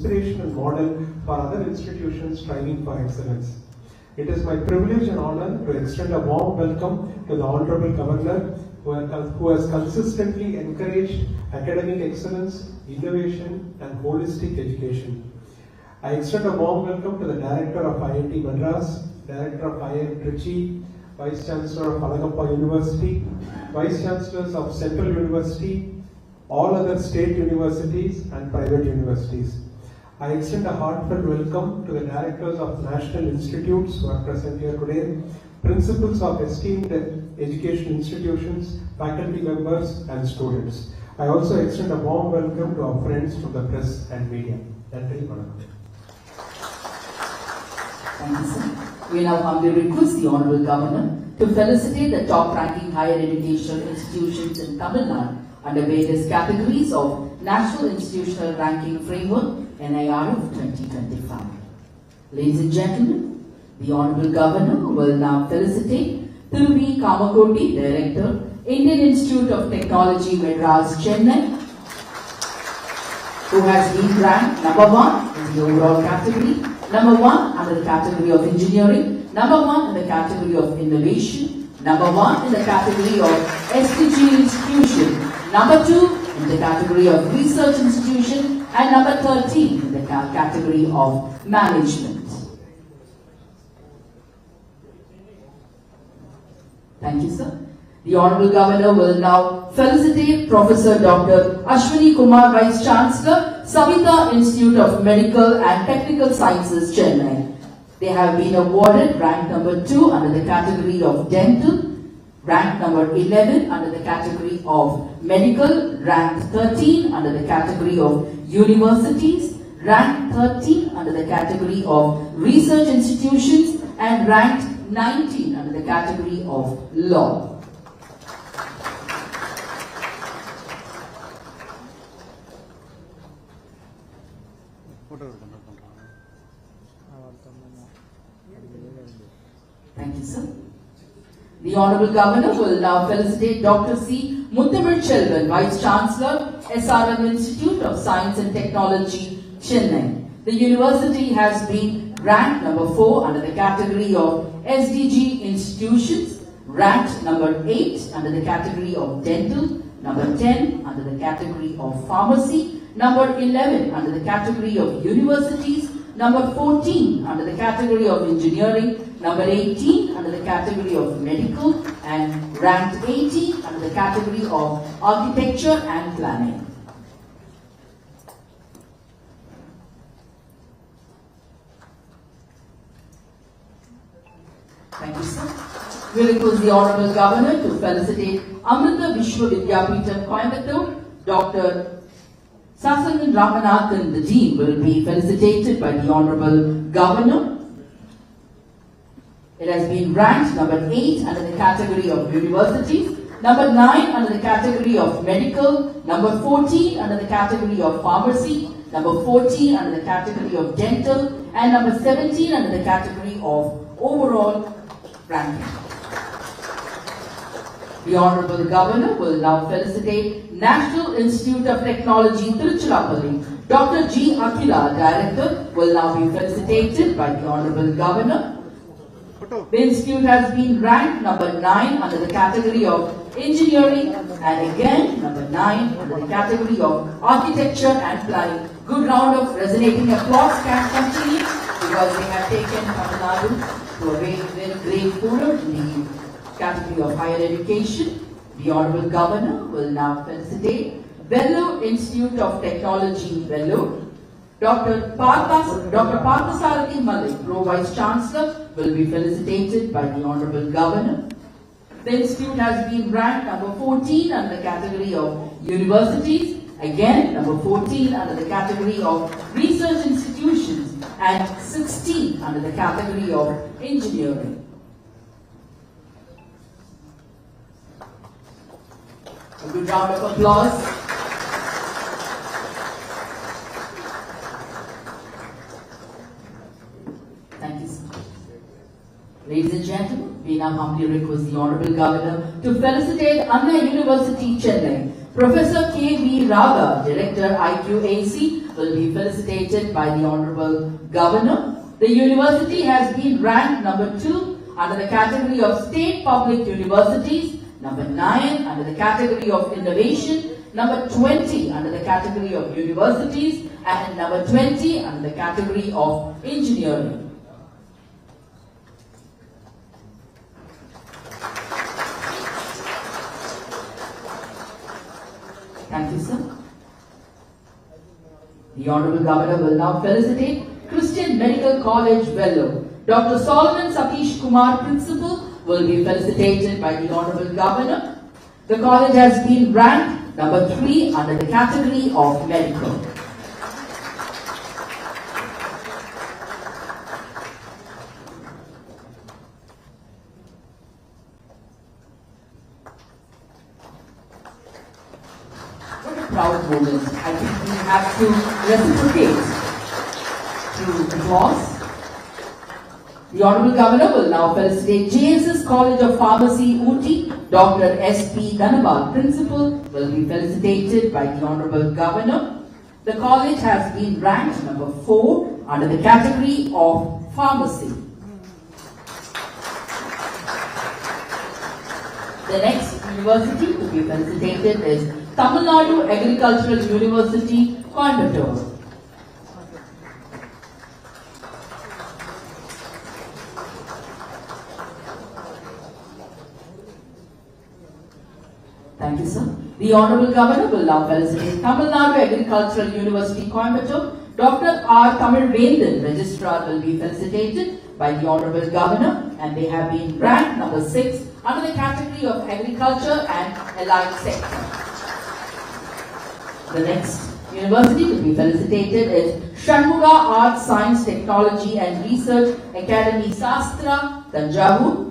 inspirational model for other institutions striving for excellence. It is my privilege and honor to extend a warm welcome to the Honorable Governor who has consistently encouraged academic excellence, innovation and holistic education. I extend a warm welcome to the Director of IIT Madras, Director of IIT Trichy, Vice Chancellor of Alagappa University, Vice Chancellors of Central University, all other state universities and private universities. I extend a heartfelt welcome to the directors of national institutes who are present here today, principals of esteemed education institutions, faculty members and students. I also extend a warm welcome to our friends from the press and media. Thank you, sir. We now humbly request the Honorable Governor to felicitate the top-ranking higher educational institutions in Tamil Nadu under various categories of National Institutional Ranking Framework NIR of 2025. Ladies and gentlemen, the Honorable Governor will now felicitate Thiruvi Kamakoti, Director, Indian Institute of Technology, Madras, Chennai, who has been ranked number 1 in the overall category, number 1 under the category of engineering, number 1 in the category of innovation, number 1 in the category of SDG institution, number 2 in the category of research institution, and number 13 in the category of management. Thank you, sir. The Honorable Governor will now felicitate Professor Dr. Ashwini Kumar, Vice Chancellor, Savita Institute of Medical and Technical Sciences, Chennai. They have been awarded rank number 2 under the category of dental, rank number 11 under the category of medical, rank 13 under the category of universities, rank 13 under the category of research institutions, and ranked 19 under the category of law. Thank you, sir. The Honorable Governor will now felicitate Dr. C. Muthamizhelvan, Vice Chancellor, SRM Institute of Science and Technology, Chennai. The university has been ranked number 4 under the category of SDG institutions, ranked number 8 under the category of dental, number 10 under the category of pharmacy, number 11 under the category of universities, number 14 under the category of engineering, number 18 under the category of medical, and ranked 18 under the category of architecture and planning. Thank you, sir. We request the Honorable Governor to felicitate Amrita Vishwa Vidyapeetham, Coimbatore. Dr. Sasanan Ramanathan, the Dean, will be felicitated by the Honorable Governor. It has been ranked number 8 under the category of universities, number 9 under the category of medical, number 14 under the category of pharmacy, number 14 under the category of dental, and number 17 under the category of overall ranking. The Honorable Governor will now felicitate National Institute of Technology, Tiruchirappalli. Dr. G. Akila, Director, will now be felicitated by the Honorable Governor. The institute has been ranked number 9 under the category of engineering and again number 9 under the category of architecture and planning. Good round of resonating applause can continue because they have taken Tamil Nadu to a very great forum in the category of higher education. The Honorable Governor will now felicitate Vellore Institute of Technology, Vellore. Dr. Parthasarathi Malik, Pro Vice Chancellor, will be felicitated by the Honorable Governor. The institute has been ranked number 14 under the category of universities, again number 14 under the category of research institutions, and 16 under the category of engineering. A good round of applause. Thank you, sir. Ladies and gentlemen, we now humbly request the Honorable Governor to felicitate Anna University, Chennai. Professor K. V. Raga, Director, IQAC, will be felicitated by the Honorable Governor. The university has been ranked number 2 under the category of State Public Universities, number 9 under the category of Innovation, number 20 under the category of Universities, and number 20 under the category of Engineering. Thank you, sir. The Honorable Governor will now felicitate Christian Medical College Vellore. Dr. Solomon Satish Kumar, Principal, will be felicitated by the Honorable Governor. The college has been ranked number 3 under the category of Medical. What a proud moment. I think we have to reciprocate through applause. The Honorable Governor will now felicitate JSS College of Pharmacy, Ooty. Dr. S.P. Dhanabal, Principal, will be felicitated by the Honorable Governor. The college has been ranked number 4 under the category of Pharmacy. The next university to be felicitated is Tamil Nadu Agricultural University, Coimbatore. Thank you, sir. The Honorable Governor will now felicitate Tamil Nadu Agricultural University, Coimbatore. Dr. R. Tamil Vendan, Registrar, will be felicitated by the Honorable Governor, and they have been ranked number 6 under the category of Agriculture and Allied Sector. The next university to be felicitated is Shanmuga Arts, Science, Technology and Research Academy, Sastra, Tanjavur.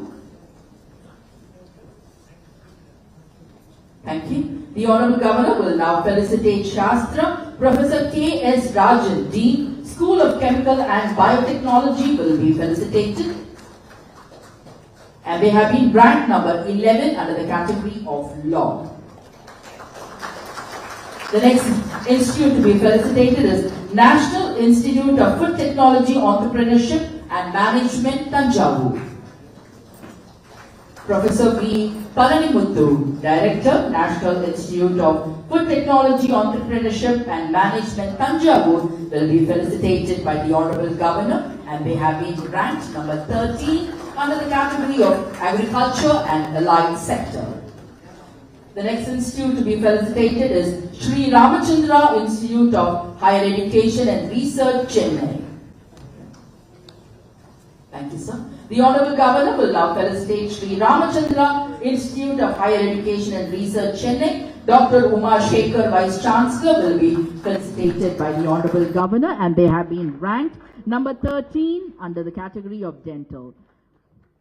Thank you. The Honorable Governor will now felicitate Shastra. Professor K.S. Rajan, Dean, School of Chemical and Biotechnology, will be felicitated. And they have been ranked number 11 under the category of Law. The next institute to be felicitated is National Institute of Food Technology, Entrepreneurship and Management, Tanjavur. Professor V. Palanimuthu, Director, National Institute of Food Technology, Entrepreneurship and Management, Tanjavur, will be felicitated by the Honorable Governor, and they have been ranked number 13 under the category of Agriculture and Allied Sector. The next institute to be felicitated is Sri Ramachandra Institute of Higher Education and Research, Chennai. Thank you, sir. The Honorable Governor will now felicitate Sri Ramachandra Institute of Higher Education and Research, Chennai. Dr. Umar Shekhar, Vice Chancellor, will be felicitated by the Honorable Governor, and they have been ranked number 13 under the category of Dental.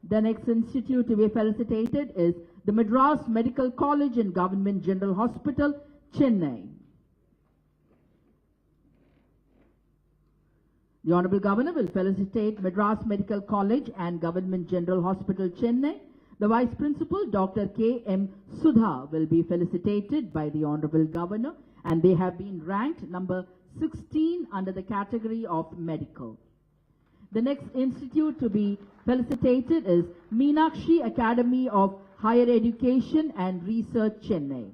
The next institute to be felicitated is the Madras Medical College and Government General Hospital, Chennai. The Honorable Governor will felicitate Madras Medical College and Government General Hospital, Chennai. The Vice Principal, Dr. K. M. Sudha, will be felicitated by the Honorable Governor, and they have been ranked number 16 under the category of Medical. The next institute to be felicitated is Meenakshi Academy of Higher Education and Research, Chennai.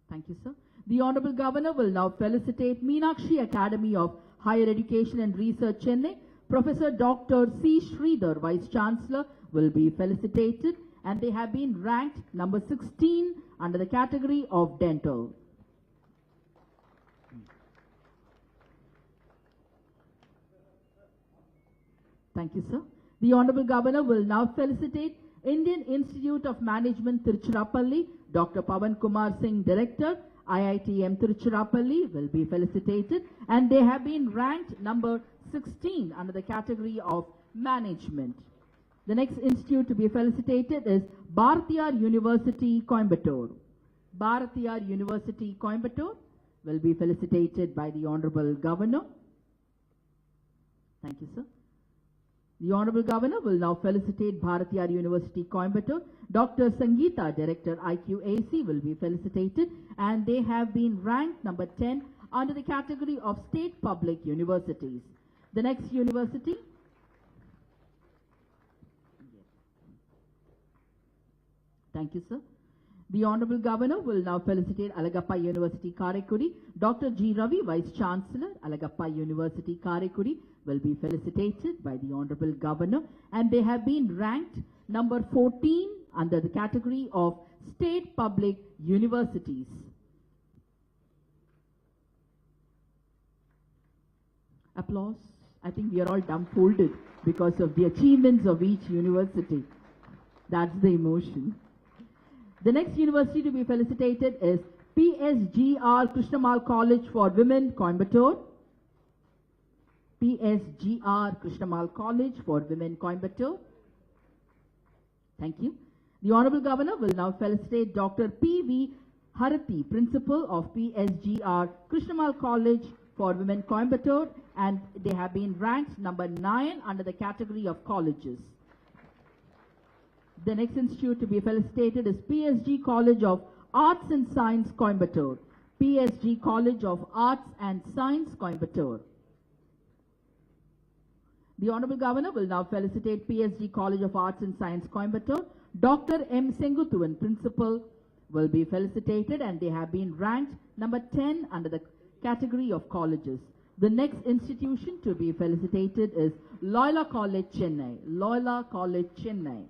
Thank you, sir. The Honorable Governor will now felicitate Meenakshi Academy of Higher Education and Research, Chennai. Professor Dr. C. Sridhar, Vice Chancellor, will be felicitated, and they have been ranked number 16 under the category of Dental. Thank you, sir. The Honorable Governor will now felicitate Indian Institute of Management, Tiruchirappalli. Dr. Pawan Kumar Singh, Director, IITM Tiruchirappalli, will be felicitated, and they have been ranked number 16 under the category of Management. The next institute to be felicitated is Bharatiyar University, Coimbatore. Bharatiyar University, Coimbatore, will be felicitated by the Honorable Governor. Thank you, sir. The Honorable Governor will now felicitate Bharatiyar University, Coimbatore. Dr. Sangeeta, Director, IQAC, will be felicitated, and they have been ranked number 10 under the category of State Public Universities. The next university. Thank you, sir. The Honorable Governor will now felicitate Alagappa University, Karaikudi. Dr. G. Ravi, Vice Chancellor, Alagappa University, Karaikudi, will be felicitated by the Honorable Governor, and they have been ranked number 14 under the category of State Public Universities. Applause. I think we are all dumbfolded because of the achievements of each university. That's the emotion. The next university to be felicitated is PSGR Krishnamal College for Women, Coimbatore. PSGR Krishnamal College for Women, Coimbatore. Thank you. The Honorable Governor will now felicitate Dr. P.V. Harathi, Principal of PSGR Krishnamal College for Women, Coimbatore, and they have been ranked number 9 under the category of colleges. The next institute to be felicitated is PSG College of Arts and Science, Coimbatore. PSG College of Arts and Science, Coimbatore. The Honorable Governor will now felicitate PSG College of Arts and Science, Coimbatore. Dr. M. Senguthuvan, Principal, will be felicitated, and they have been ranked number 10 under the category of colleges. The next institution to be felicitated is Loyola College, Chennai. Loyola College, Chennai.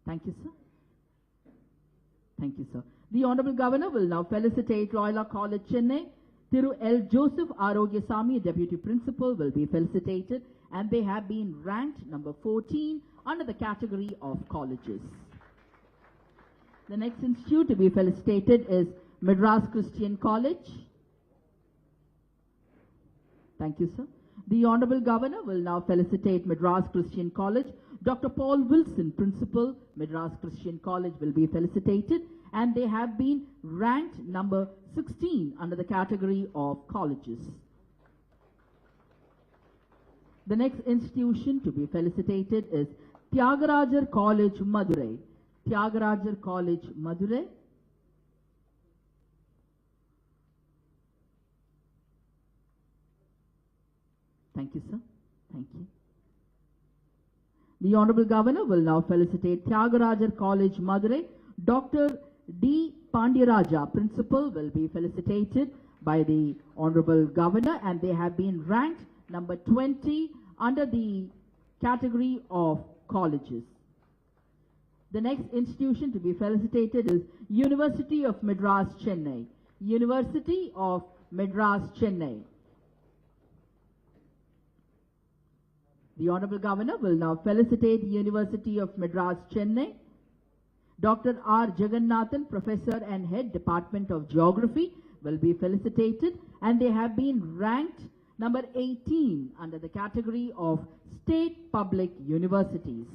Thank you, sir. Thank you, sir. The Honorable Governor will now felicitate Loyola College, Chennai. Thiru L. Joseph Arogyasamy, Deputy Principal, will be felicitated, and they have been ranked number 14 under the category of colleges. The next institute to be felicitated is Madras Christian College. Thank you, sir. The Honorable Governor will now felicitate Madras Christian College. Dr. Paul Wilson, Principal, Madras Christian College, will be felicitated, and they have been ranked number 16 under the category of colleges. The next institution to be felicitated is Tyagarajar College, Madurai. Tyagarajar College, Madurai. Thank you, sir. Thank you. The Honorable Governor will now felicitate Tyagarajar College, Madurai. Dr. D. Pandyaraja, Principal, will be felicitated by the Honorable Governor, and they have been ranked number 20 under the category of colleges. The next institution to be felicitated is University of Madras, Chennai. University of Madras, Chennai. The Honorable Governor will now felicitate University of Madras, Chennai. Dr. R. Jagannathan, Professor and Head, Department of Geography, will be felicitated, and they have been ranked number 18 under the category of State Public Universities.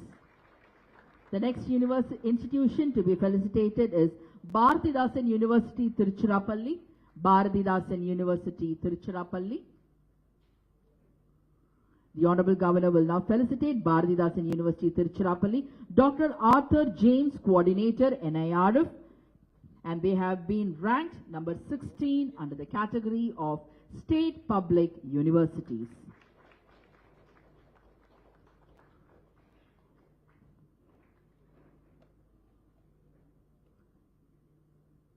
The next institution to be felicitated is Bharathidasan University, Tiruchirappalli. Bharathidasan University, Tiruchirappalli. The Honorable Governor will now felicitate Bharathidasan University, Tiruchirappalli. Dr. Arthur James, Coordinator, NIRF, and they have been ranked number 16 under the category of State Public Universities.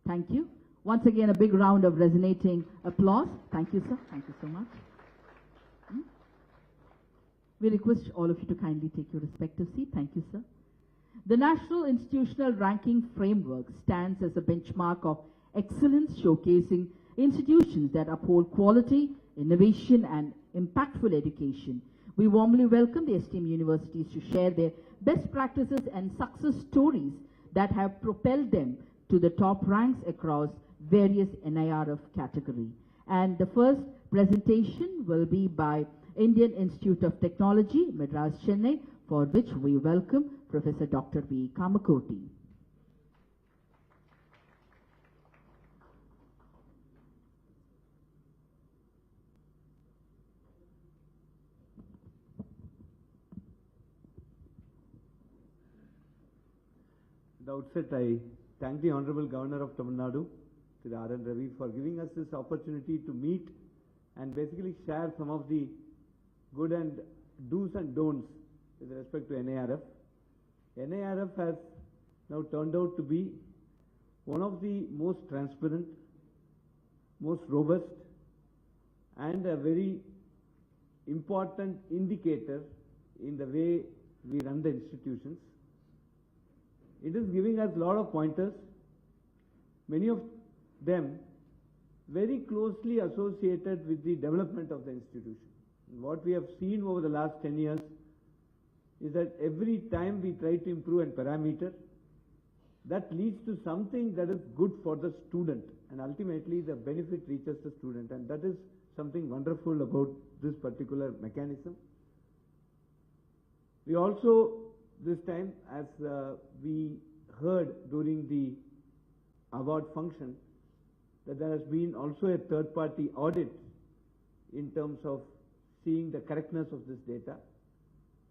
Thank you. Once again, a big round of resonating applause. Thank you, sir. Thank you so much. We request all of you to kindly take your respective seat. Thank you, sir. The National Institutional Ranking Framework stands as a benchmark of excellence, showcasing institutions that uphold quality, innovation, and impactful education. We warmly welcome the esteemed universities to share their best practices and success stories that have propelled them to the top ranks across various NIRF categories. And the first presentation will be by Indian Institute of Technology, Madras, Chennai, for which we welcome Professor Dr. V. Kamakoti. outset, I thank the Honorable Governor of Tamil Nadu, to the RN Ravi, for giving us this opportunity to meet and basically share some of the good and do's and don'ts with respect to NARF. NARF has now turned out to be one of the most transparent, most robust, and a very important indicator in the way we run the institutions. It is giving us a lot of pointers, many of them very closely associated with the development of the institution. What we have seen over the last 10 years is that every time we try to improve a parameter, that leads to something that is good for the student, and ultimately the benefit reaches the student, and that is something wonderful about this particular mechanism. We also, this time, as we heard during the award function, that there has been also a third-party audit in terms of seeing the correctness of this data,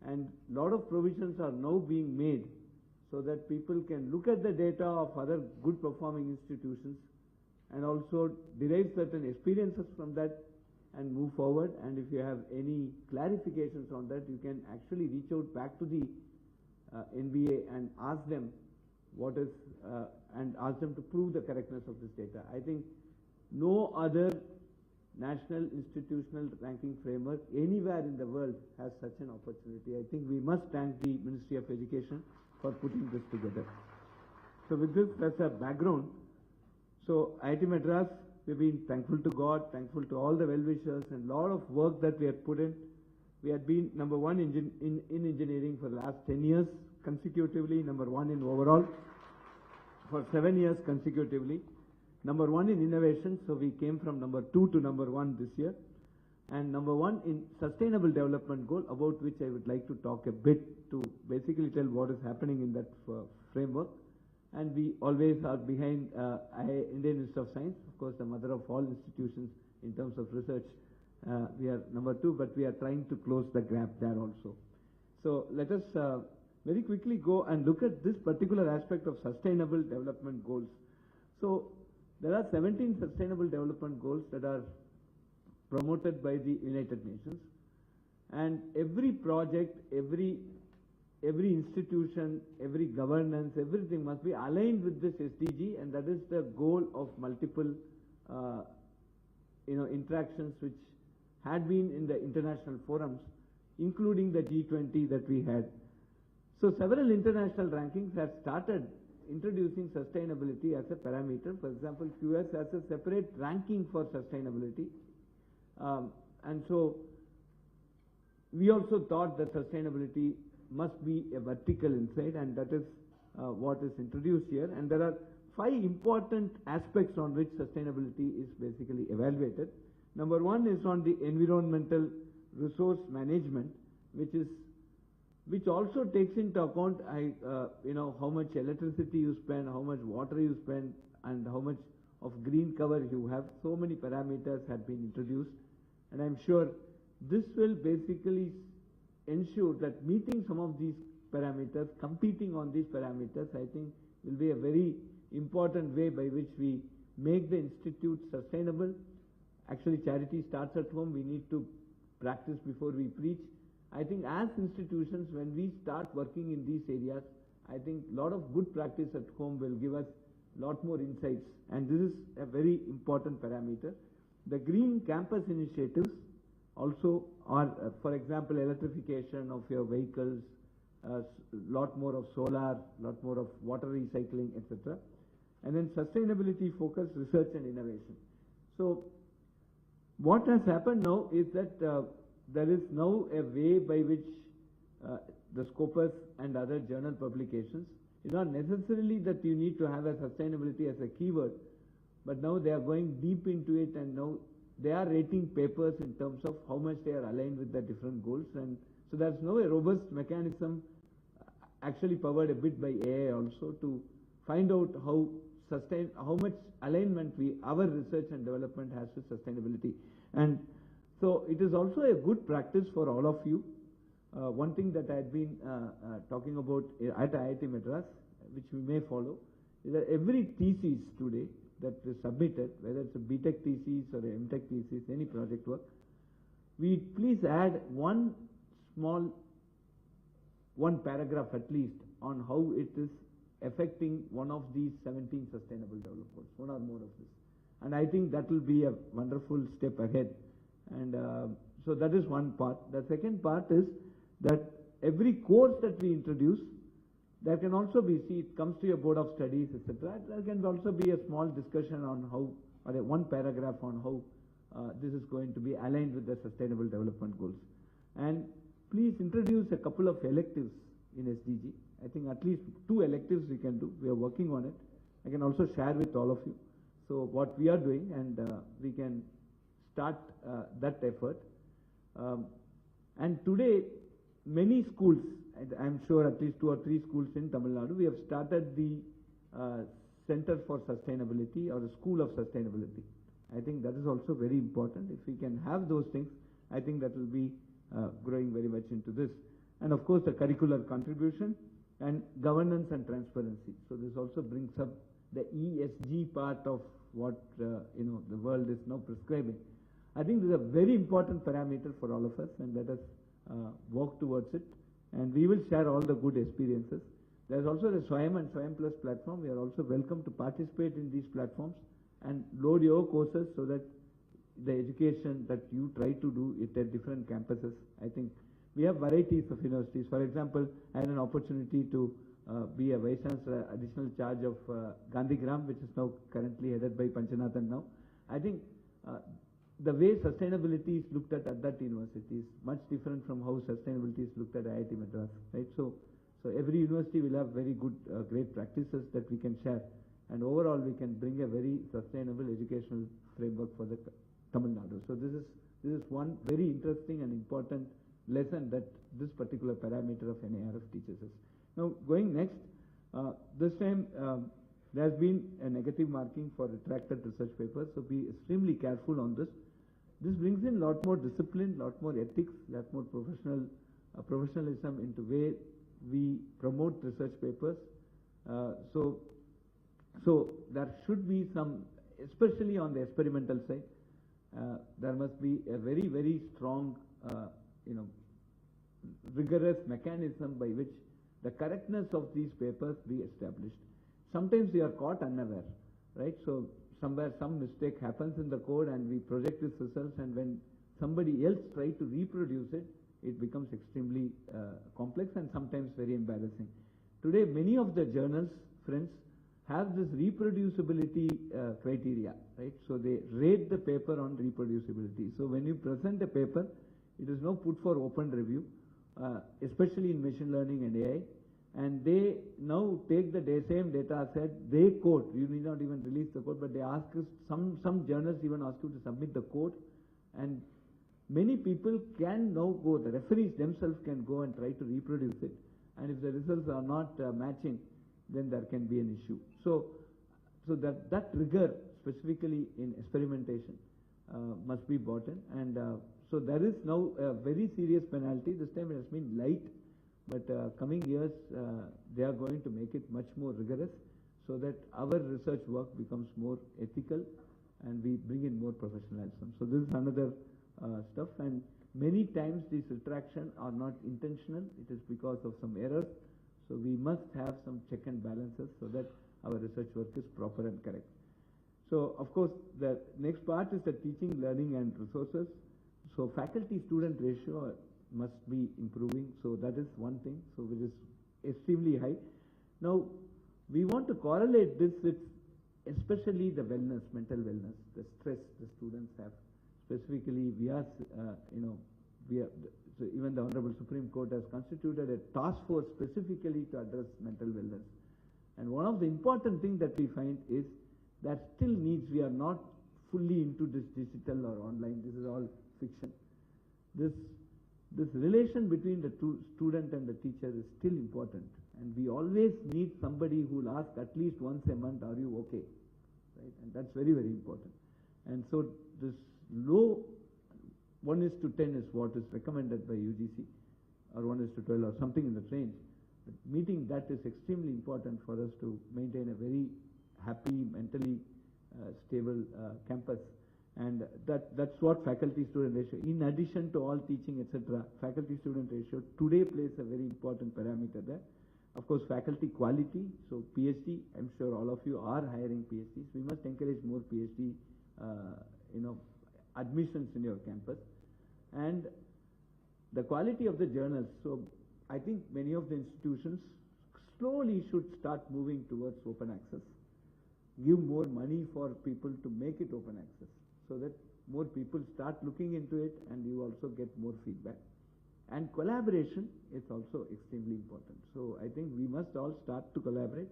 and a lot of provisions are now being made so that people can look at the data of other good performing institutions and also derive certain experiences from that and move forward. And if you have any clarifications on that, you can actually reach out back to the NBA and ask them what is, and ask them to prove the correctness of this data. I think no other national institutional ranking framework anywhere in the world has such an opportunity. I think we must thank the Ministry of Education for putting this together. So with this as a background, so IIT Madras, we've been thankful to God, thankful to all the well-wishers, and a lot of work that we had put in. We had been number one in engineering for the last 10 years consecutively, number one in overall for 7 years consecutively, number one in innovation, so we came from number 2 to number 1 this year, and number 1 in sustainable development goal, about which I would like to talk a bit to basically tell what is happening in that framework. And we always are behind Indian Institute of Science, of course the mother of all institutions in terms of research. We are number 2, but we are trying to close the gap there also. So let us very quickly go and look at this particular aspect of sustainable development goals. So there are 17 sustainable development goals that are promoted by the United Nations, and every project, every institution, every governance, everything must be aligned with this SDG, and that is the goal of multiple interactions which had been in the international forums, including the G20 that we had. So several international rankings have started introducing sustainability as a parameter. For example, QS has a separate ranking for sustainability, and so we also thought that sustainability must be a vertical inside, and that is what is introduced here. And there are 5 important aspects on which sustainability is basically evaluated. Number 1 is on the environmental resource management, which also takes into account how much electricity you spend, how much water you spend, and how much of green cover you have. So many parameters have been introduced, and I'm sure this will basically ensure that meeting some of these parameters, competing on these parameters, I think will be a very important way by which we make the institute sustainable. Actually, charity starts at home. We need to practice before we preach. I think as institutions, when we start working in these areas, I think a lot of good practice at home will give us a lot more insights, and this is a very important parameter. The green campus initiatives also are, for example, electrification of your vehicles, lot more of solar, lot more of water recycling, etc. And then sustainability focused research and innovation. So what has happened now is that there is now a way by which the Scopus and other journal publications, it's not necessarily that you need to have a sustainability as a keyword, but now they are going deep into it, and now they are rating papers in terms of how much they are aligned with the different goals. And so there's now a robust mechanism, actually powered a bit by AI also, to find out how much alignment our research and development has with sustainability. And so it is also a good practice for all of you. One thing that I had been talking about at IIT Madras, which we may follow is that every thesis today that is submitted, whether it's a BTech thesis or a MTech thesis, any project work, we please add one paragraph at least on how it is affecting one of these 17 sustainable development goals, one or more of this. And I think that will be a wonderful step ahead. And so that is one part. The second part is that every course that we introduce, there can also be, see, it comes to your board of studies, etc. There can also be a small discussion on how, or one paragraph on how this is going to be aligned with the sustainable development goals. And please introduce a couple of electives in SDG. I think at least 2 electives we can do. We are working on it. I can also share with all of you. So what we are doing, and we can start that effort. And today, many schools, I'm sure at least 2 or 3 schools in Tamil Nadu, we have started the Center for Sustainability or the School of Sustainability. I think that is also very important. If we can have those things, I think that will be growing very much into this. And of course, the curricular contribution and governance and transparency. So this also brings up the ESG part of what the world is now prescribing. I think this is a very important parameter for all of us, and let us work towards it. And we will share all the good experiences. There is also the Swayam and Swayam Plus platform. We are also welcome to participate in these platforms and load your courses so that the education that you try to do it at different campuses. I think we have varieties of universities. For example, I had an opportunity to be a Vice Chancellor, additional charge of Gandhigram, which is now currently headed by Panchanathan now. I think the way sustainability is looked at that university is much different from how sustainability is looked at IIT Madras, right? So every university will have very good, great practices that we can share, and overall we can bring a very sustainable educational framework for the Tamil Nadu. So this is one very interesting and important lesson that this particular parameter of NARF teaches us. Now going next, this time there has been a negative marking for retracted research papers, so be extremely careful on this. This brings in a lot more discipline, lot more ethics, lot more professionalism into way we promote research papers. So there should be some, especially on the experimental side, there must be a very, very strong, rigorous mechanism by which the correctness of these papers be established. Sometimes we are caught unaware, right? So somewhere some mistake happens in the code and we project these results, and when somebody else tries to reproduce it, it becomes extremely complex and sometimes very embarrassing. Today, many of the journals, friends, have this reproducibility criteria, right? So they rate the paper on reproducibility. So when you present a paper, it is now put for open review, especially in machine learning and AI. And they now take the same data set, they code. You need not even release the code, but they ask us, some journals even ask you to submit the code. And many people can now go, the referees themselves can go and try to reproduce it. And if the results are not matching, then there can be an issue. So that rigor, specifically in experimentation, must be brought in. And so there is now a very serious penalty. This time it has been light. But coming years, they are going to make it much more rigorous so that our research work becomes more ethical and we bring in more professionalism. So this is another stuff, and many times these retractions are not intentional. It is because of some errors. So we must have some check and balances so that our research work is proper and correct. So of course, the next part is the teaching, learning and resources. So faculty-student ratio must be improving. So that is one thing, so which is extremely high. Now, we want to correlate this with especially the wellness, mental wellness, the stress the students have. Specifically, so even the Honorable Supreme Court has constituted a task force specifically to address mental wellness. And one of the important things that we find is that still needs, we are not fully into this digital or online, this is all fiction. This relation between the student and the teacher is still important, and we always need somebody who will ask at least once a month, are you okay? Right? And that's very, very important. And so this low 1:10 is what is recommended by UGC, or 1:12 or something in the range. Meeting that is extremely important for us to maintain a very happy, mentally stable campus. And that's what faculty-student ratio, in addition to all teaching, etc., faculty-student ratio today plays a very important parameter there. Of course, faculty quality, so PhD, I'm sure all of you are hiring PhDs. We must encourage more PhD, admissions in your campus. And the quality of the journals. So I think many of the institutions slowly should start moving towards open access. Give more money for people to make it open access, so that more people start looking into it and you also get more feedback. And collaboration is also extremely important. So I think we must all start to collaborate.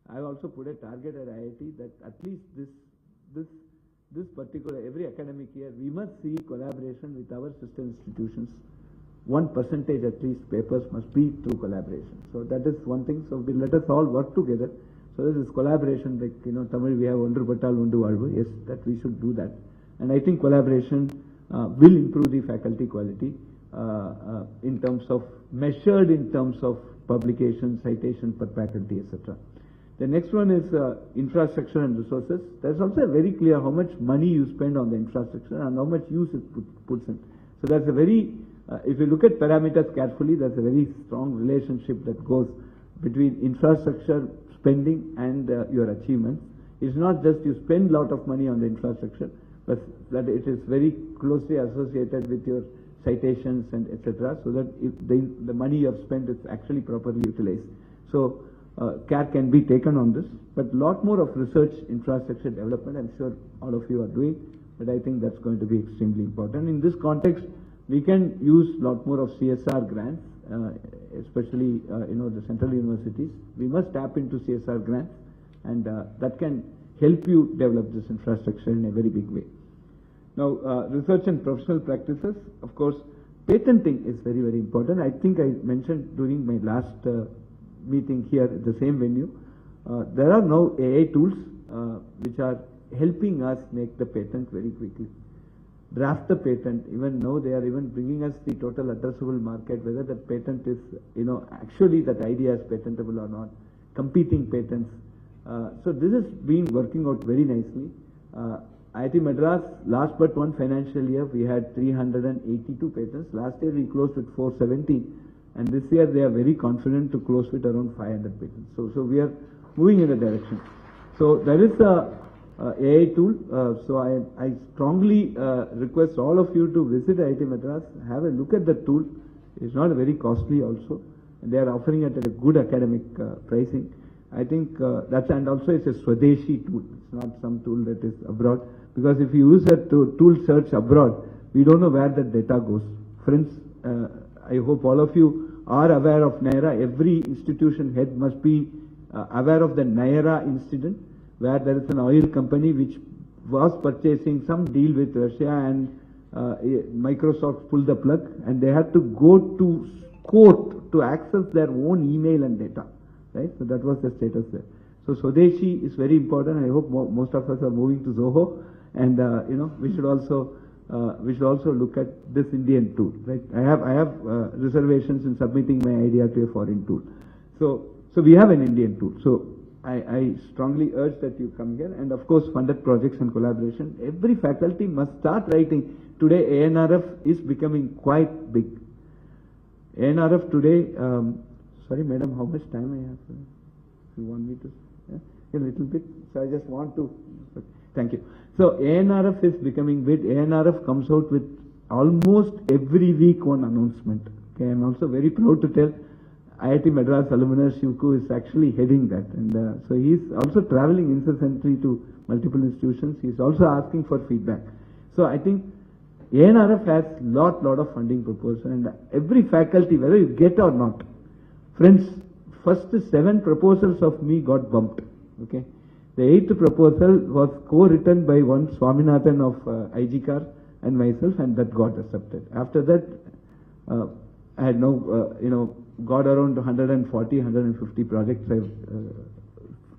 I also put a target at IIT that at least this particular, every academic year, we must see collaboration with our sister institutions. 1% at least papers must be through collaboration. So that is one thing. So let us all work together. So this is collaboration, like, Tamil, we have Ondru Pattal, Undu Valvu. Yes, that we should do that. And I think collaboration will improve the faculty quality in terms of, measured in terms of publication, citation per faculty, etc. The next one is infrastructure and resources. There's also very clear how much money you spend on the infrastructure and how much use it puts in. So that's a very, if you look at parameters carefully, there's a very strong relationship that goes between infrastructure spending and your achievements. It's not just you spend a lot of money on the infrastructure, but that it is very closely associated with your citations and etc. So that if the money you have spent is actually properly utilized. So care can be taken on this, but a lot more of research infrastructure development, I'm sure all of you are doing, but I think that's going to be extremely important. In this context, we can use a lot more of CSR grants, especially the central universities. We must tap into CSR grants, and that can help you develop this infrastructure in a very big way. Now, research and professional practices, of course, patenting is very, very important. I think I mentioned during my last meeting here at the same venue, there are now AI tools which are helping us make the patent very quickly. Draft the patent, even now they are even bringing us the total addressable market, whether that patent is, actually that idea is patentable or not, competing patents. So this has been working out very nicely. IIT Madras, last but one financial year, we had 382 patents. Last year we closed with 470, and this year they are very confident to close with around 500 patents. So we are moving in a direction. So there is a AI tool. So I strongly request all of you to visit IIT Madras, have a look at the tool. It's not very costly also, and they are offering it at a good academic pricing. I think that's, and also it's a Swadeshi tool. It's not some tool that is abroad, because if you use that tool search abroad, we don't know where the data goes. Friends, I hope all of you are aware of Naira. Every institution head must be aware of the Naira incident, where there is an oil company which was purchasing some deal with Russia, and Microsoft pulled the plug, and they had to go to court to access their own email and data. Right, so that was the status there. So Swadeshi is very important. I hope most of us are moving to Zoho, and we should also look at this Indian tool. Right, I have reservations in submitting my idea to a foreign tool. So we have an Indian tool. So I strongly urge that you come here, and of course funded projects and collaboration. Every faculty must start writing. Today ANRF is becoming quite big. ANRF today. Sorry, madam, how much time I have? If you want me to, a little bit. So I just want to, thank you. So ANRF is becoming big. ANRF comes out with almost every week one announcement. Okay, I'm also very proud to tell IIT Madras alumnus Shivku is actually heading that, and so he's also traveling incessantly to multiple institutions. He's also asking for feedback. So I think ANRF has lot of funding proposal, and every faculty, whether you get or not. Friends, first 7 proposals of me got bumped. Okay, the 8th proposal was co-written by one Swaminathan of IGCAR and myself, and that got accepted. After that, I had now got around 140, 150 projects I've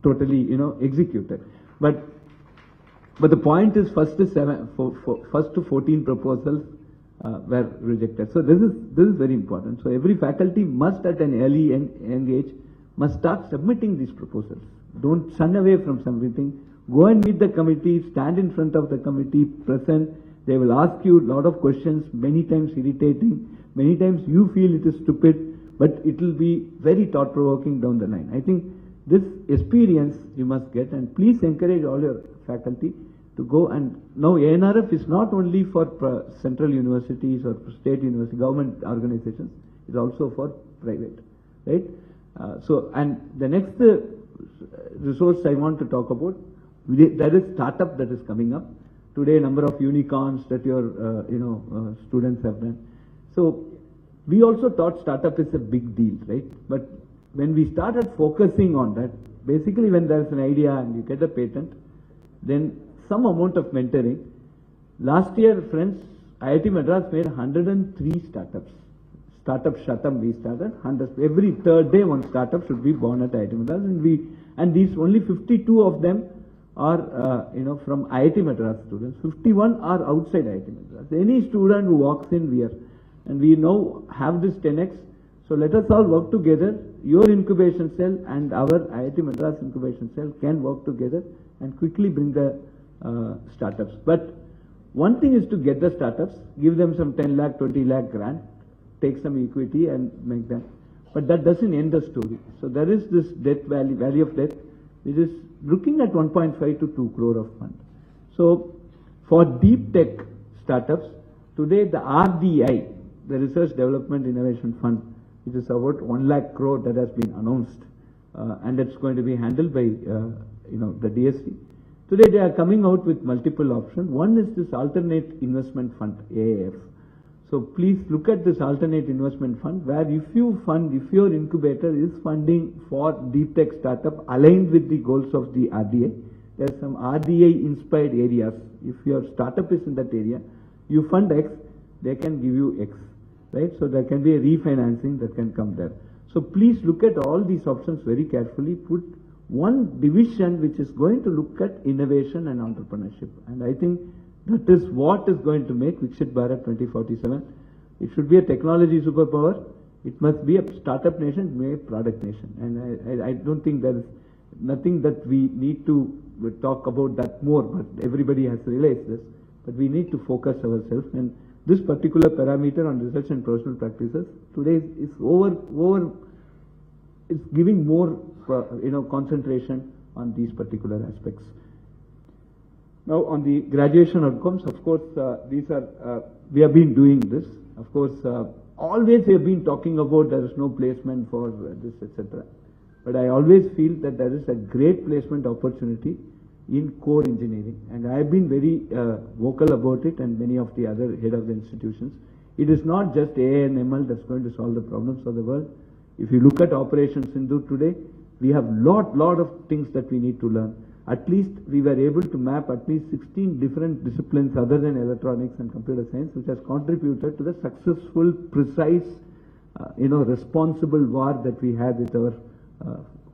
totally executed. But the point is, first to 14 proposals were rejected. So this is very important. So every faculty must at an early young age must start submitting these proposals. Don't shun away from something. Go and meet the committee, stand in front of the committee, present. They will ask you a lot of questions, many times irritating, many times you feel it is stupid, but it will be very thought-provoking down the line. I think this experience you must get, and please encourage all your faculty to go. And now ANRF is not only for central universities or state university, government organizations, it's also for private, right? And the next resource I want to talk about, there is startup that is coming up. Today, number of unicorns that your students have done. So we also thought startup is a big deal, right? But when we started focusing on that, basically when there's an idea and you get a patent, then some amount of mentoring. Last year, friends, IIT Madras made 103 startups. Startup Shatam we started. Every third day one startup should be born at IIT Madras, and these only 52 of them are from IIT Madras students. 51 are outside IIT Madras. Any student who walks in, we now have this 10x. So let us all work together. Your incubation cell and our IIT Madras incubation cell can work together and quickly bring the startups. But one thing is to get the startups, give them some 10 lakh, 20 lakh grant, take some equity and make them. But that doesn't end the story. So there is this value of debt, which is looking at 1.5 to 2 crore of fund. So for deep tech startups, today the RDI, the Research Development Innovation Fund, which is about 1 lakh crore that has been announced, and it's going to be handled by the DSC. Today they are coming out with multiple options. One is this Alternate Investment Fund, AIF. So please look at this Alternate Investment Fund, where if your incubator is funding for deep tech startup aligned with the goals of the RDA, there are some RDA inspired areas. If your startup is in that area, you fund X, they can give you X, right? So there can be a refinancing that can come there. So please look at all these options very carefully. Put one division which is going to look at innovation and entrepreneurship. And I think that is what is going to make Viksit Bharat 2047. It should be a technology superpower. It must be a startup nation, be a product nation. And I don't think there is nothing that we need to talk about that more, but everybody has realized this. But we need to focus ourselves. And this particular parameter on research and professional practices today is it's giving more concentration on these particular aspects. Now on the graduation outcomes, of course, these are we have been doing this. Of course, always we have been talking about there is no placement for this, etc. But I always feel that there is a great placement opportunity in core engineering, and I have been very vocal about it, and many of the other head of the institutions. It is not just AI and ML that's going to solve the problems of the world. If you look at Operation Sindhu today, we have lot of things that we need to learn. At least we were able to map at least 16 different disciplines other than electronics and computer science, which has contributed to the successful, precise, responsible war that we had with our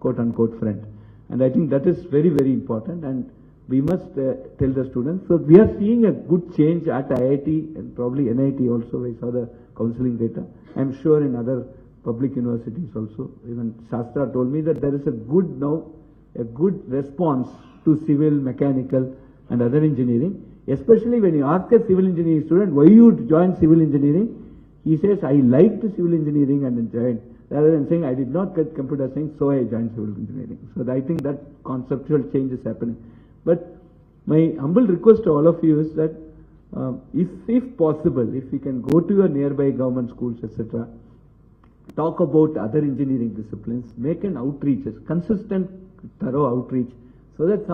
quote-unquote friend. And I think that is very, very important, and we must tell the students. So we are seeing a good change at IIT and probably NIT also. I saw the counseling data. I'm sure in other public universities also. Even Shastra told me that there is a good response to civil, mechanical and other engineering. Especially when you ask a civil engineering student, why you join civil engineering? He says, I liked civil engineering and joined. Rather than saying, I did not get computer science, so I joined civil engineering. So I think that conceptual change is happening. But my humble request to all of you is that if possible, if you can go to your nearby government schools, etc., talk about other engineering disciplines, make an outreach, a consistent, thorough outreach, so that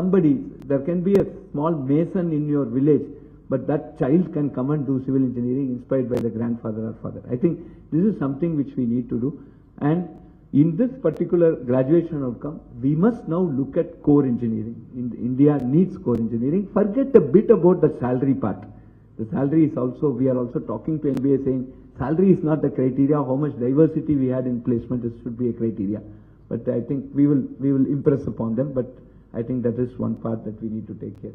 there can be a small mason in your village, but that child can come and do civil engineering inspired by the grandfather or father. I think this is something which we need to do. And in this particular graduation outcome, we must now look at core engineering. India needs core engineering. Forget a bit about the salary part. The salary is also, we are also talking to MBA saying, salary is not the criteria. How much diversity we had in placement should be a criteria. But I think we will impress upon them. But I think that is one part that we need to take care.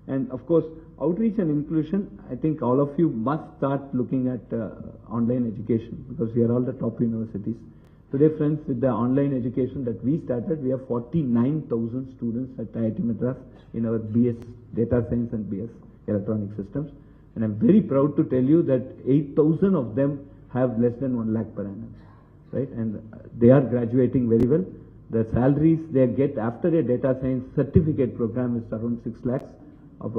And of course, outreach and inclusion, I think all of you must start looking at online education, because we are all the top universities. Today, friends, with the online education that we started, we have 49,000 students at IIT Madras in our BS Data Science and BS Electronic Systems. And I'm very proud to tell you that 8,000 of them have less than 1 lakh per annum, right? And they are graduating very well. The salaries they get after a data science certificate program is around 6 lakhs.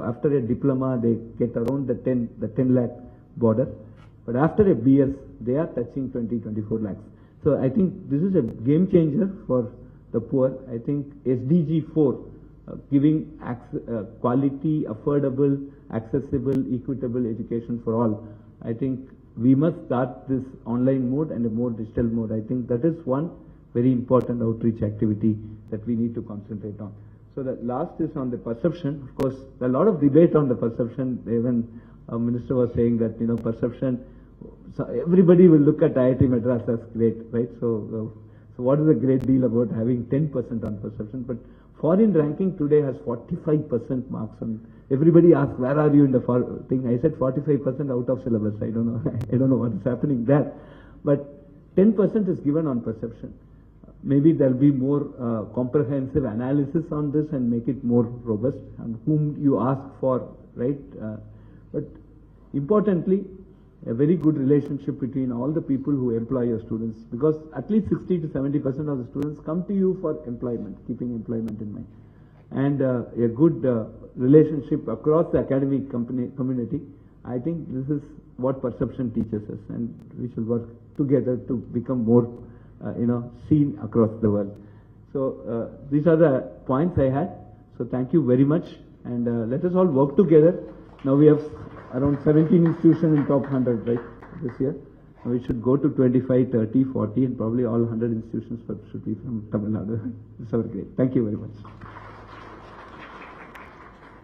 After a diploma, they get around the 10 lakh border. But after a BS, they are touching 24 lakhs. So I think this is a game changer for the poor. I think SDG 4, giving quality, affordable, accessible, equitable education for all. I think we must start this online mode and a more digital mode. I think that is one very important outreach activity that we need to concentrate on. So the last is on the perception. Of course, a lot of debate on the perception. Even our minister was saying that, perception, so everybody will look at IIT Madras as great, right? So what is the great deal about having 10% on perception? But foreign ranking today has 45% marks on. Everybody asks, where are you in the thing? I said 45% out of syllabus. I don't know. I don't know what is happening there. But 10% is given on perception. Maybe there'll be more comprehensive analysis on this and make it more robust, and whom you ask for, right? But importantly, a very good relationship between all the people who employ your students, because at least 60 to 70% of the students come to you for employment, keeping employment in mind. And a good relationship across the academic community. I think this is what perception teaches us, and we should work together to become more seen across the world. So these are the points I had. So thank you very much, and let us all work together. Now we have around 17 institutions in top 100, right, this year. Now we should go to 25, 30, 40, and probably all 100 institutions should be from Tamil Nadu. It's our great. Thank you very much.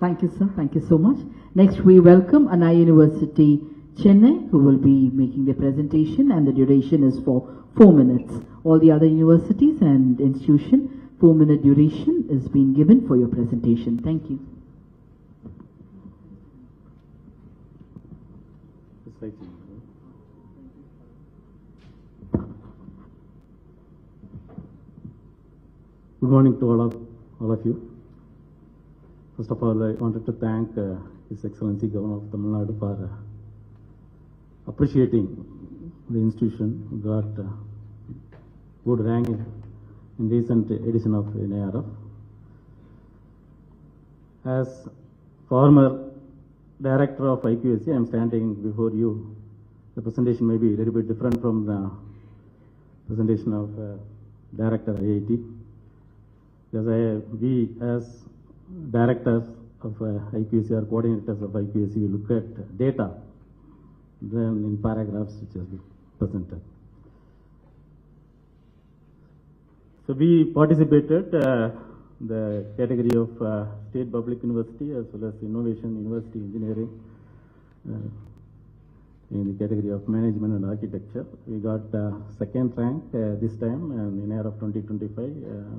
Thank you, sir. Thank you so much. Next, we welcome Anna University, Chennai, who will be making the presentation, and the duration is for 4 minutes. All the other universities and institutions, 4-minute duration is being given for your presentation. Thank you. Good morning to all of you. First of all, I wanted to thank His Excellency Governor of Tamil Nadu for appreciating the institution who got good ranking in recent edition of NARF. As former director of IQAC, I am standing before you. The presentation may be a little bit different from the presentation of director IIT. Because we as directors of IQAC or coordinators of IQAC, we look at data, then in paragraphs which has been presented. So we participated the category of State Public University as well as Innovation University Engineering in the category of Management and Architecture. We got second rank this time in year of 2025.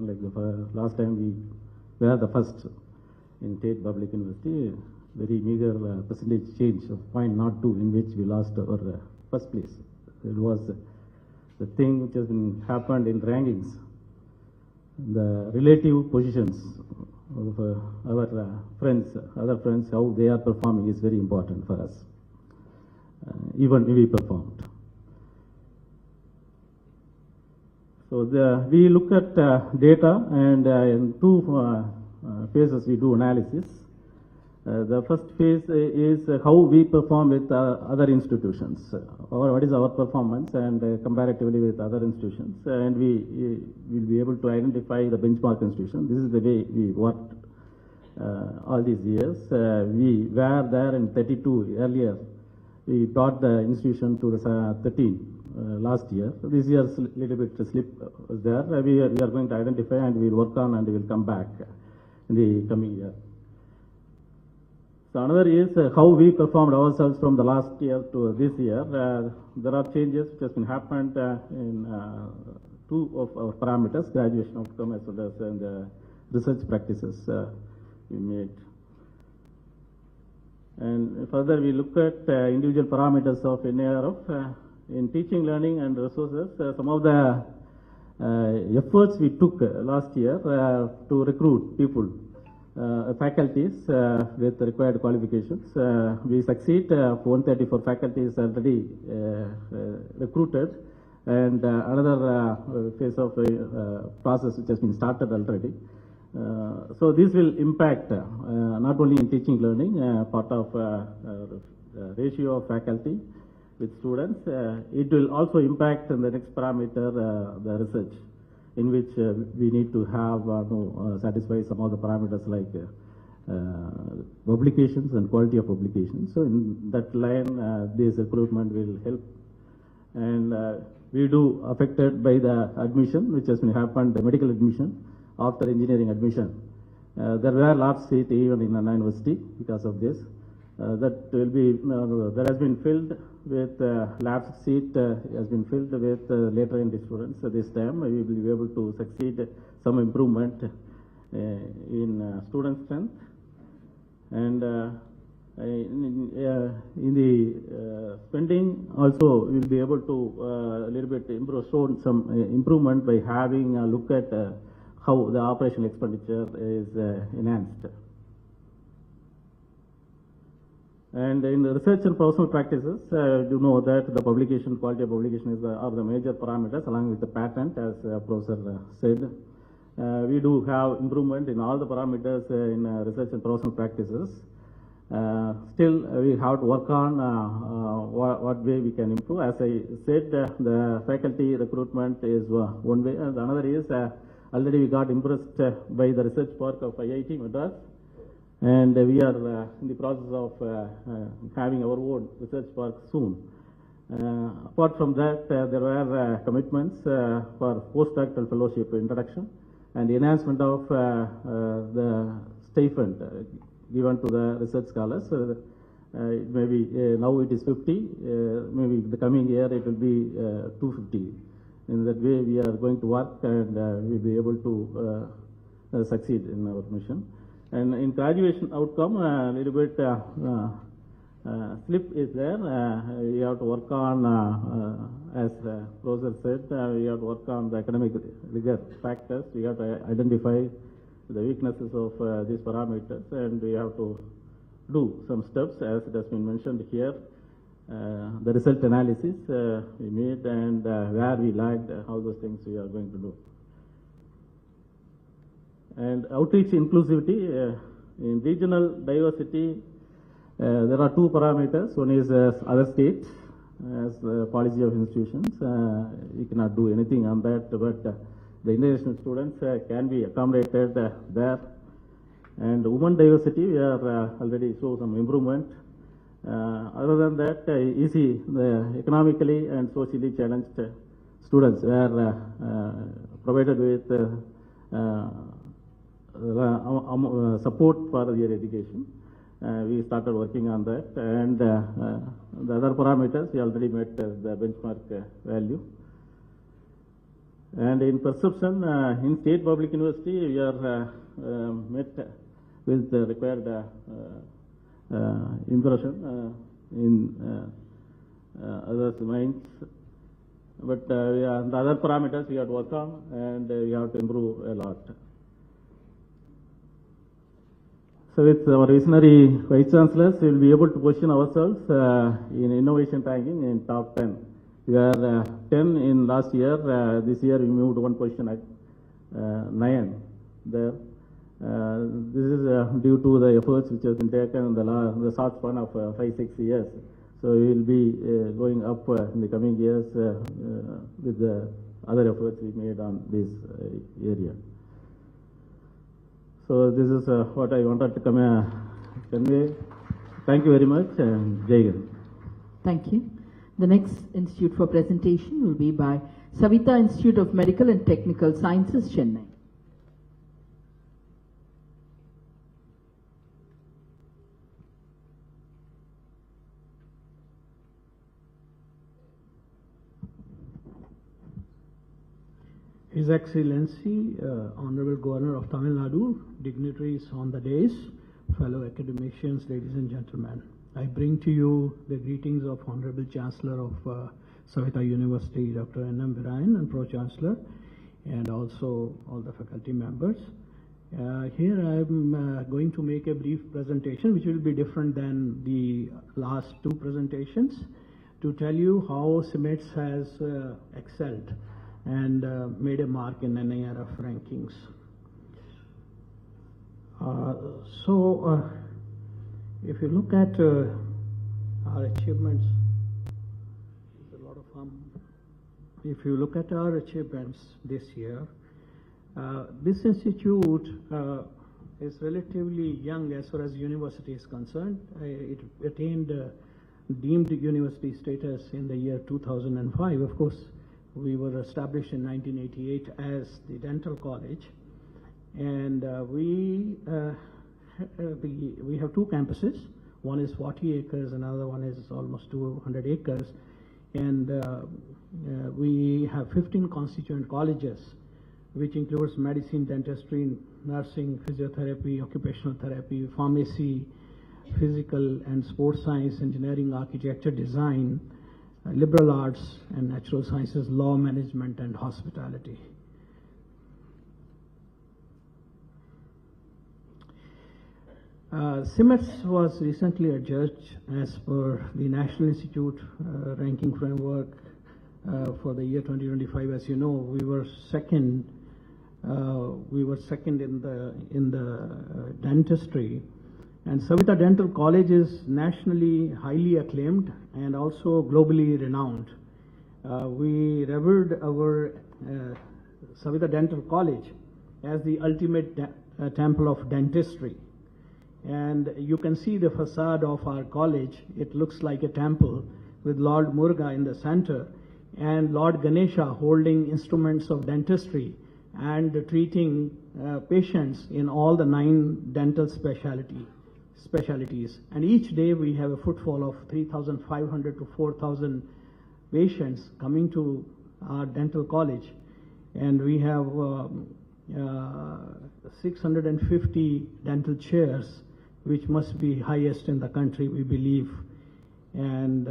Like the last time we were the first in State Public University. Very meager percentage change of 0.02 in which we lost our first place. It was the thing which has been happened in rankings. The relative positions of our friends, other friends, how they are performing is very important for us. Even we performed. So we look at data, and in two phases we do analysis. The first phase is how we perform with other institutions, or what is our performance and comparatively with other institutions, and we will be able to identify the benchmark institution. This is the way we worked all these years. We were there in 32 earlier. We brought the institution to the 13 last year. So this year's little bit slip was there. We are going to identify and we will work on, and we will come back in the coming year. So another is how we performed ourselves from the last year to this year. There are changes which has been happened in two of our parameters, graduation outcome as well as the research practices we made. And further, we look at individual parameters of NARF in teaching, learning, and resources. Some of the efforts we took last year to recruit people, faculties with required qualifications. We succeed. 134 faculties already recruited, and another phase of process which has been started already. So this will impact not only in teaching learning, part of ratio of faculty with students. It will also impact in the next parameter, the research, in which we need to have satisfy some of the parameters like publications and quality of publications. So in that line, this recruitment will help. And we do affected by the admission which has been happened, the medical admission after engineering admission. There were large seats even in Anna University because of this. That will be, that has been filled with lab seat has been filled with later in the students. So this time we will be able to succeed some improvement in student strength. And in the spending also we will be able to a little bit improve, show some improvement by having a look at how the operational expenditure is enhanced. And in the research and professional practices, you know that the publication, quality of publication is are the major parameters along with the patent, as Professor said. We do have improvement in all the parameters in research and professional practices. Still, we have to work on what way we can improve. As I said, the faculty recruitment is one way, and another is already we got impressed by the research park of IIT Madras. And we are in the process of having our own research park soon. Apart from that, there were commitments for postdoctoral fellowship introduction and enhancement of the stipend given to the research scholars. Maybe now it is 50, maybe the coming year it will be 250. In that way, we are going to work and we will be able to succeed in our mission. And in graduation outcome, a little bit slip is there. We have to work on, as Professor said, we have to work on the academic rigor factors. We have to identify the weaknesses of these parameters, and we have to do some steps, as it has been mentioned here. The result analysis we made, and where we lagged, how those things we are going to do. And outreach inclusivity, in regional diversity, there are two parameters. One is other states, as the policy of institutions. You cannot do anything on that, but the international students can be accommodated there. And women diversity, we are already show some improvement. Other than that, the economically and socially challenged students were provided with support for their education. We started working on that, and the other parameters we already met the benchmark value. And in perception, in state public university, we are met with the required impression in others' minds. But the other parameters we have to work on, and we have to improve a lot. So with our visionary Vice Chancellors, we will be able to position ourselves in innovation ranking in top 10. We are 10 in last year. This year we moved one position at 9 there. This is due to the efforts which have been taken in the short span of 5-6 years. So we will be going up in the coming years with the other efforts we made on this area. So this is what I wanted to convey. Thank you very much, and Jai Hind. Thank you. The next institute for presentation will be by Savita Institute of Medical and Technical Sciences, Chennai. His Excellency, Honorable Governor of Tamil Nadu, dignitaries on the dais, fellow academicians, ladies and gentlemen. I bring to you the greetings of Honorable Chancellor of Savita University, Dr. RN Ravi, and Pro-Chancellor, and also all the faculty members. Here I am going to make a brief presentation, which will be different than the last two presentations, to tell you how CIMETS has excelled and made a mark in NIRF rankings. If you look at our achievements, there's a lot of if you look at our achievements this year, this institute is relatively young as far as university is concerned. It attained deemed university status in the year 2005. Of course, we were established in 1988 as the dental college, and we have two campuses. One is 40 acres, another one is almost 200 acres, and we have 15 constituent colleges, which includes medicine, dentistry, nursing, physiotherapy, occupational therapy, pharmacy, physical and sports science, engineering, architecture, design, liberal arts and natural sciences, law, management, and hospitality. CIMETS was recently adjudged as per the National Institute ranking framework for the year 2025. As you know, we were second in the dentistry, and Savita Dental College is nationally highly acclaimed and also globally renowned. We revered our Savita Dental College as the ultimate temple of dentistry. And you can see the facade of our college. It looks like a temple with Lord Muruga in the center and Lord Ganesha holding instruments of dentistry and treating patients in all the 9 dental specialties. And each day we have a footfall of 3,500 to 4,000 patients coming to our dental college. And we have 650 dental chairs, which must be highest in the country, we believe. And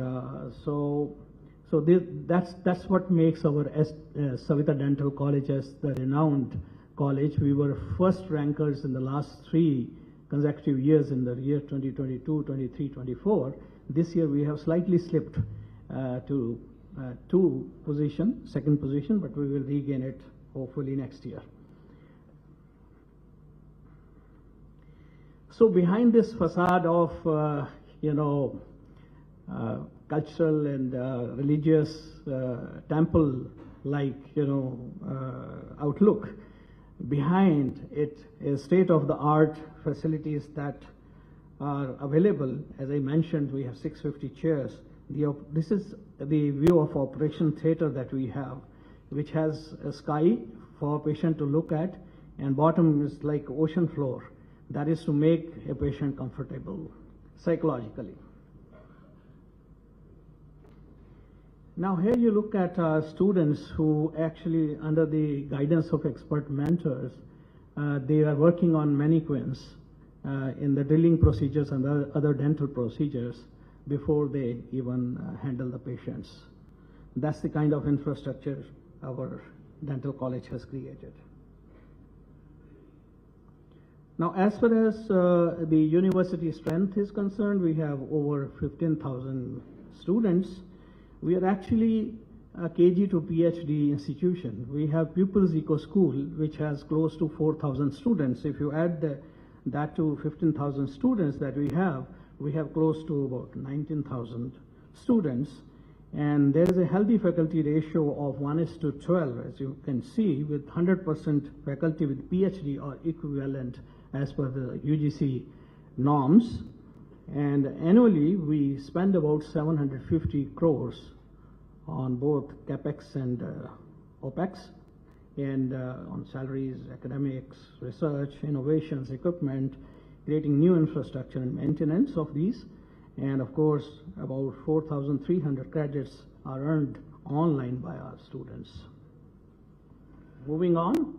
that's what makes our Savita Dental College as the renowned college. We were first rankers in the last 3 consecutive years in the year 2022, 23, 24. This year we have slightly slipped to second position, but we will regain it hopefully next year. So behind this facade of, cultural and religious temple-like, outlook, behind it is state-of-the-art facilities that are available. As I mentioned, we have 650 chairs. This is the view of operation theater that we have, which has a sky for a patient to look at, and bottom is like ocean floor. That is to make a patient comfortable psychologically. Now here you look at students who actually, under the guidance of expert mentors, they are working on mannequins in the drilling procedures and other dental procedures before they even handle the patients. That's the kind of infrastructure our dental college has created. Now, as far as the university strength is concerned, we have over 15,000 students. We are actually a KG to PhD institution. We have Pupils Eco School, which has close to 4,000 students. If you add that to 15,000 students that we have close to about 19,000 students. And there is a healthy faculty ratio of 1:12, as you can see, with 100% faculty with PhD or equivalent as per the UGC norms. And annually, we spend about 750 crores on both CapEx and OpEx, and on salaries, academics, research, innovations, equipment, creating new infrastructure and maintenance of these. And of course, about 4,300 credits are earned online by our students. Moving on,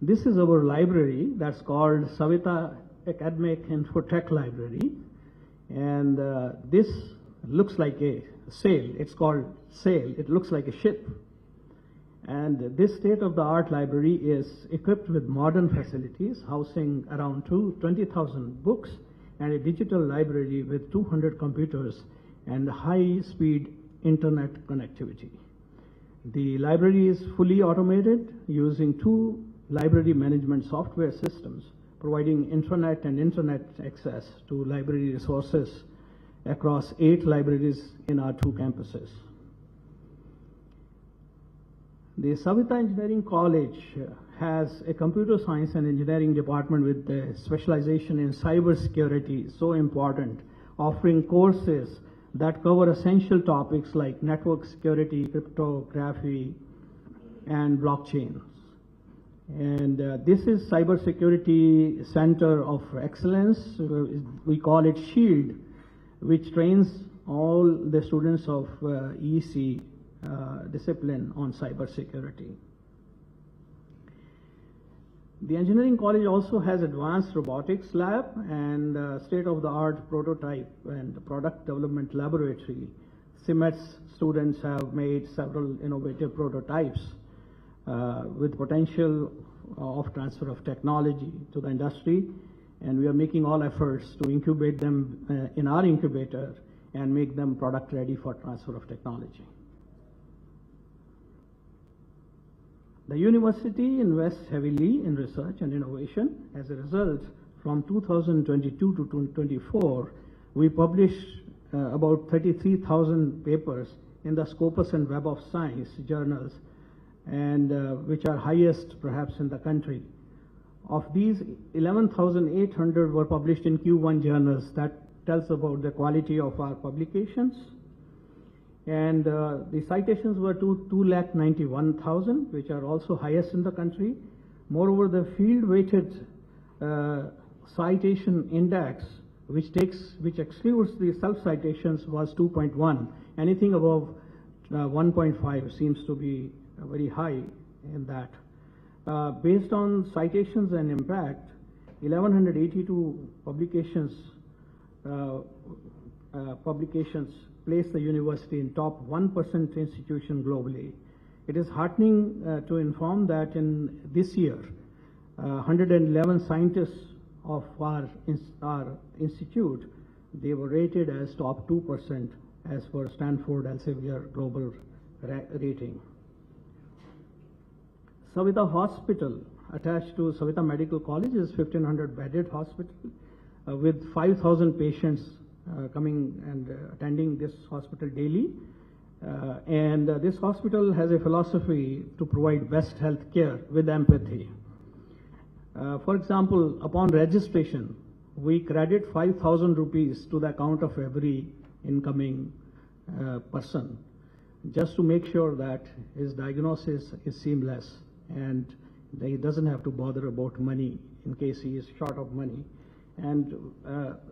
this is our library that's called Savita academic infotech library, and this looks like a sail. It's called sail. It looks like a ship. And this state-of-the-art library is equipped with modern facilities, housing around 20,000 books and a digital library with 200 computers and high-speed internet connectivity. The library is fully automated using 2 library management software systems, providing intranet and internet access to library resources across 8 libraries in our 2 campuses. The Savita Engineering College has a computer science and engineering department with a specialization in cyber security, so important, offering courses that cover essential topics like network security, cryptography, and blockchains. And this is Cybersecurity Center of Excellence. We call it SHIELD, which trains all the students of EC discipline on cybersecurity. The engineering college also has advanced robotics lab and state-of-the-art prototype and product development laboratory. CIMET's students have made several innovative prototypes with potential of transfer of technology to the industry, and we are making all efforts to incubate them in our incubator and make them product ready for transfer of technology. The university invests heavily in research and innovation. As a result, from 2022 to 2024, we published about 33,000 papers in the Scopus and Web of Science journals, and which are highest perhaps in the country. Of these, 11,800 were published in Q1 journals. That tells about the quality of our publications. And the citations were 291,000, which are also highest in the country. Moreover, the field-weighted citation index, which excludes the self-citations, was 2.1. Anything above 1.5 seems to be very high in that. Based on citations and impact, 1,182 publications place the university in top 1% institution globally. It is heartening to inform that in this year, 111 scientists of our institute, they were rated as top 2% as per Stanford Elsevier global rating. Savita Hospital, attached to Savita Medical College, is 1,500 bedded hospital with 5,000 patients coming and attending this hospital daily. And this hospital has a philosophy to provide best health care with empathy. For example, upon registration, we credit 5,000 rupees to the account of every incoming person, just to make sure that his diagnosis is seamless and he doesn't have to bother about money in case he is short of money. And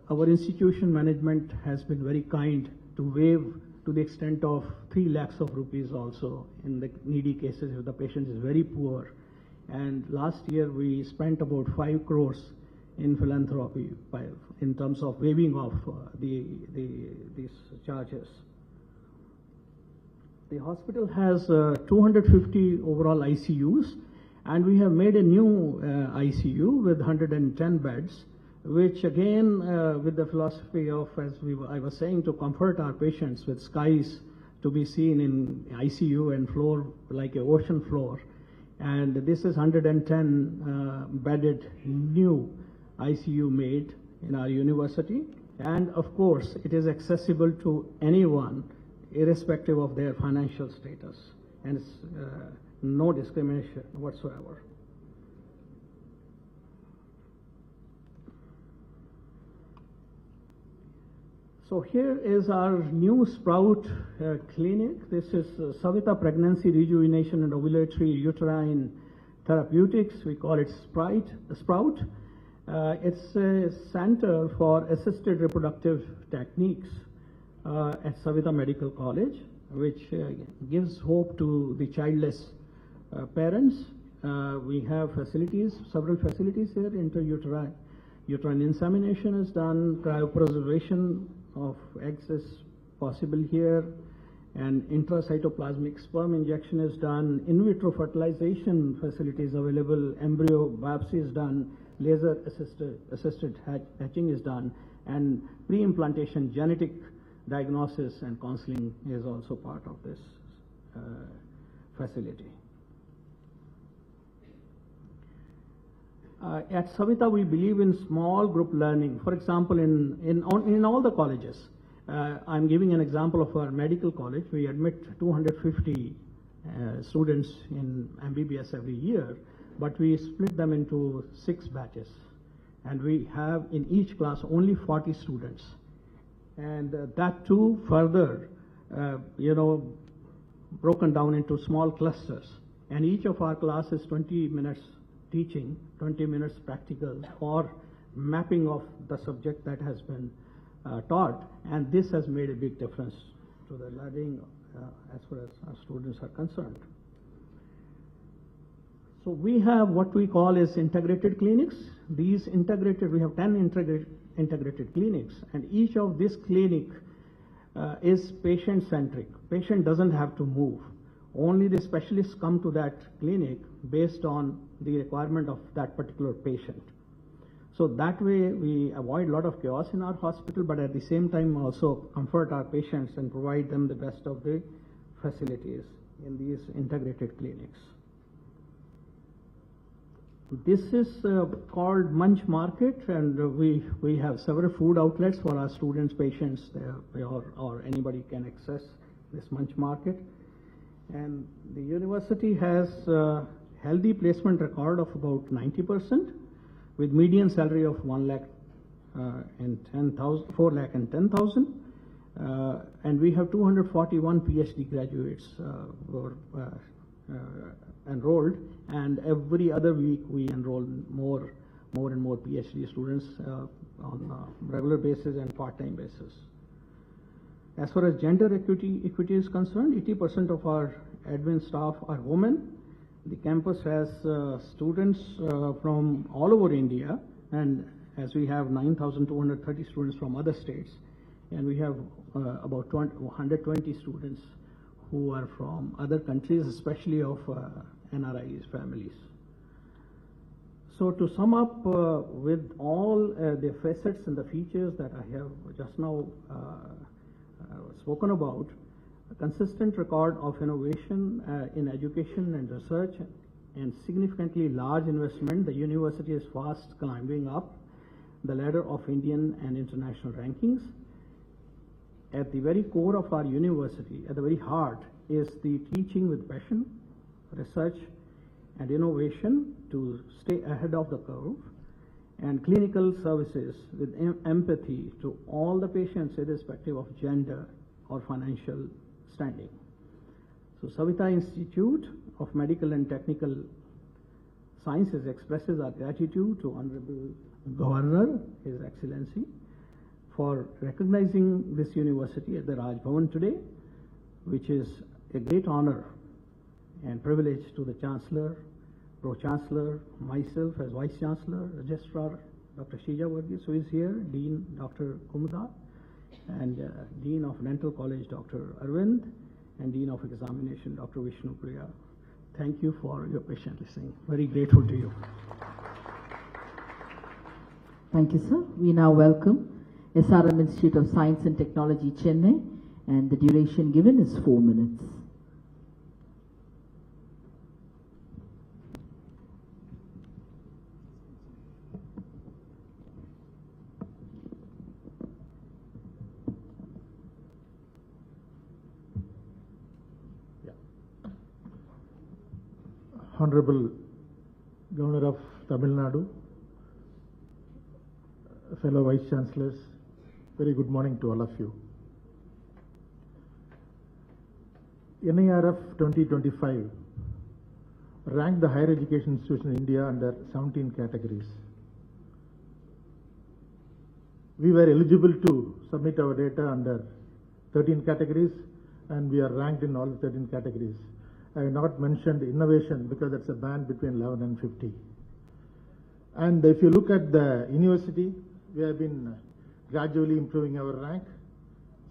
our institution management has been very kind to waive to the extent of 3 lakhs of rupees also in the needy cases if the patient is very poor. And last year we spent about 5 crores in philanthropy in terms of waiving off these charges. The hospital has 250 overall ICUs, and we have made a new ICU with 110 beds, which again, with the philosophy of, as I was saying, to comfort our patients with skies to be seen in ICU and floor like an ocean floor. And this is 110 bedded new ICU made in our university. And of course, it is accessible to anyone, irrespective of their financial status, and it's no discrimination whatsoever. So here is our new Sprout clinic. This is Savita Pregnancy Rejuvenation and Ovulatory Uterine Therapeutics. We call it Sprout. It's a center for assisted reproductive techniques at Savita Medical College, which gives hope to the childless parents. We have facilities, several facilities here, uterine insemination is done, cryopreservation of eggs is possible here, and intracytoplasmic sperm injection is done, in vitro fertilization facilities available, embryo biopsy is done, laser assisted hatching is done, and pre-implantation genetic diagnosis and counseling is also part of this facility. At Savita, we believe in small group learning. For example, in all the colleges, I'm giving an example of our medical college. We admit 250 students in MBBS every year, but we split them into 6 batches. And we have in each class only 40 students. And that too further, broken down into small clusters. And each of our classes 20 minutes teaching, 20 minutes practical, or mapping of the subject that has been taught, and this has made a big difference to the learning as far as our students are concerned. So we have what we call as integrated clinics. These integrated, we have 10 integrated clinics, and each of this clinic is patient-centric. Patient doesn't have to move. Only the specialists come to that clinic based on the requirement of that particular patient. So that way we avoid a lot of chaos in our hospital, but at the same time also comfort our patients and provide them the best of the facilities in these integrated clinics. This is called Munch Market, and we have several food outlets for our students, patients, or anybody can access this Munch Market. And the university has a healthy placement record of about 90%, with median salary of 4,10,000, and we have 241 PhD graduates were enrolled, and every other week we enroll more and more PhD students on a regular basis and part-time basis. As far as gender equity is concerned, 80% of our admin staff are women. The campus has students from all over India, and as we have 9,230 students from other states, and we have about 120 students who are from other countries, especially of NRIs families. So to sum up with all the facets and the features that I have just now spoken about, a consistent record of innovation in education and research, and significantly large investment, the university is fast climbing up the ladder of Indian and international rankings. At the very core of our university, at the very heart, is the teaching with passion, research and innovation to stay ahead of the curve, and clinical services with empathy to all the patients irrespective of gender or financial standing. So Savita Institute of Medical and Technical Sciences expresses our gratitude to Honorable Governor, His Excellency, for recognizing this university at the Raj Bhavan today, which is a great honor and privilege to the Chancellor, Pro-Chancellor, myself as Vice Chancellor, Registrar Dr. Shija Varghese, who is here, Dean Dr. Kumuda, and Dean of Dental College Dr. Arvind, and Dean of Examination Dr. Vishnu Priya. Thank you for your patient listening. Very grateful to you. Thank you, sir. We now welcome SRM Institute of Science and Technology, Chennai, and the duration given is 4 minutes. Honorable Governor of Tamil Nadu, fellow Vice Chancellors, very good morning to all of you. NIRF 2025 ranked the higher education institution in India under 17 categories. We were eligible to submit our data under 13 categories, and we are ranked in all 13 categories. I have not mentioned innovation because that's a band between 11 and 50. And if you look at the university, we have been gradually improving our rank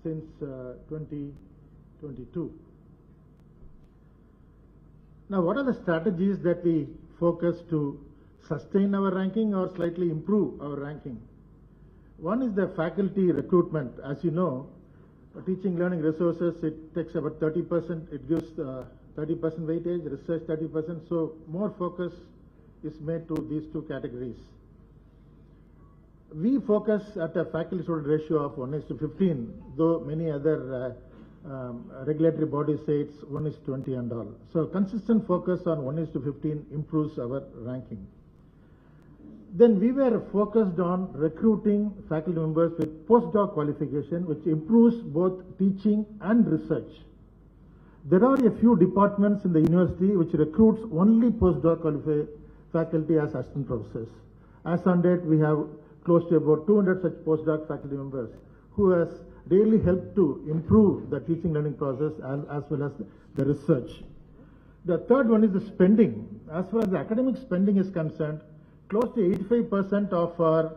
since 2022. Now, what are the strategies that we focus to sustain our ranking or slightly improve our ranking? One is the faculty recruitment. As you know, teaching learning resources, it takes about 30%, it gives 30% weightage, research 30%, so more focus is made to these two categories. We focus at a faculty-student ratio of 1:15, though many other regulatory bodies say it's 1:20 and all. So consistent focus on 1:15 improves our ranking. Then we were focused on recruiting faculty members with postdoc qualification, which improves both teaching and research. There are a few departments in the university which recruits only postdoc qualified faculty as assistant professors. As on date, we have close to about 200 such postdoc faculty members who has really helped to improve the teaching learning process as well as the research. The third one is the spending. As far as the academic spending is concerned, close to 85% of our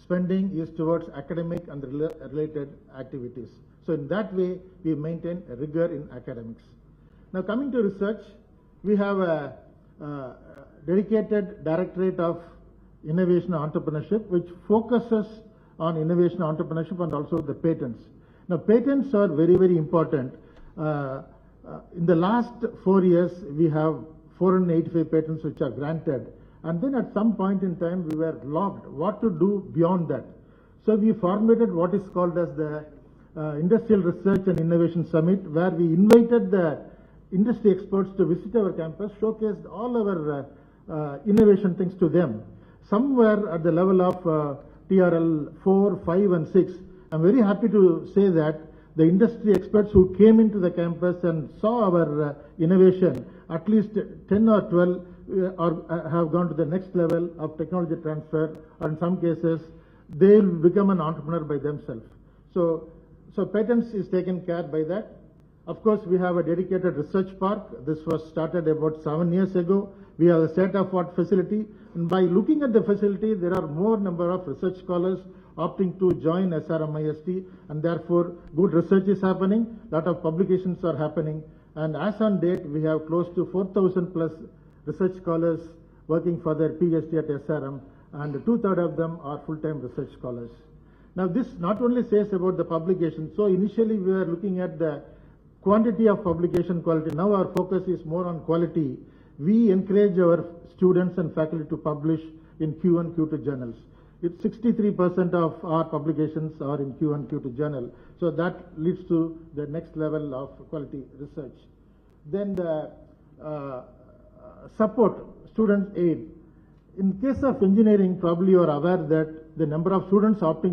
spending is towards academic and related activities. So in that way, we maintain a rigor in academics. Now coming to research, we have a dedicated Directorate of Innovation and Entrepreneurship, which focuses on innovation and entrepreneurship and also the patents. Now patents are very, very important. In the last 4 years, we have 485 patents which are granted. And then at some point in time, we were locked. What to do beyond that? So we formulated what is called as the Industrial Research and Innovation Summit, where we invited the industry experts to visit our campus, showcased all our innovation things to them. Some were at the level of TRL 4, 5 and 6. I'm very happy to say that the industry experts who came into the campus and saw our innovation, at least 10 or 12 have gone to the next level of technology transfer, or in some cases, they'll become an entrepreneur by themselves. So patents is taken care by that. Of course, we have a dedicated research park. This was started about 7 years ago. We have a state-of-the-art facility. And by looking at the facility, there are more number of research scholars opting to join SRMIST, and therefore good research is happening, lot of publications are happening, and as on date, we have close to 4,000 plus research scholars working for their PhD at SRM, and 2/3 of them are full-time research scholars. Now this not only says about the publication, so initially we were looking at the quantity of publication quality. Now our focus is more on quality. We encourage our students and faculty to publish in Q1, Q2 journals. It's 63% of our publications are in Q1, Q2 journal. So that leads to the next level of quality research. Then the support, student aid. In case of engineering, probably you are aware that the number of students opting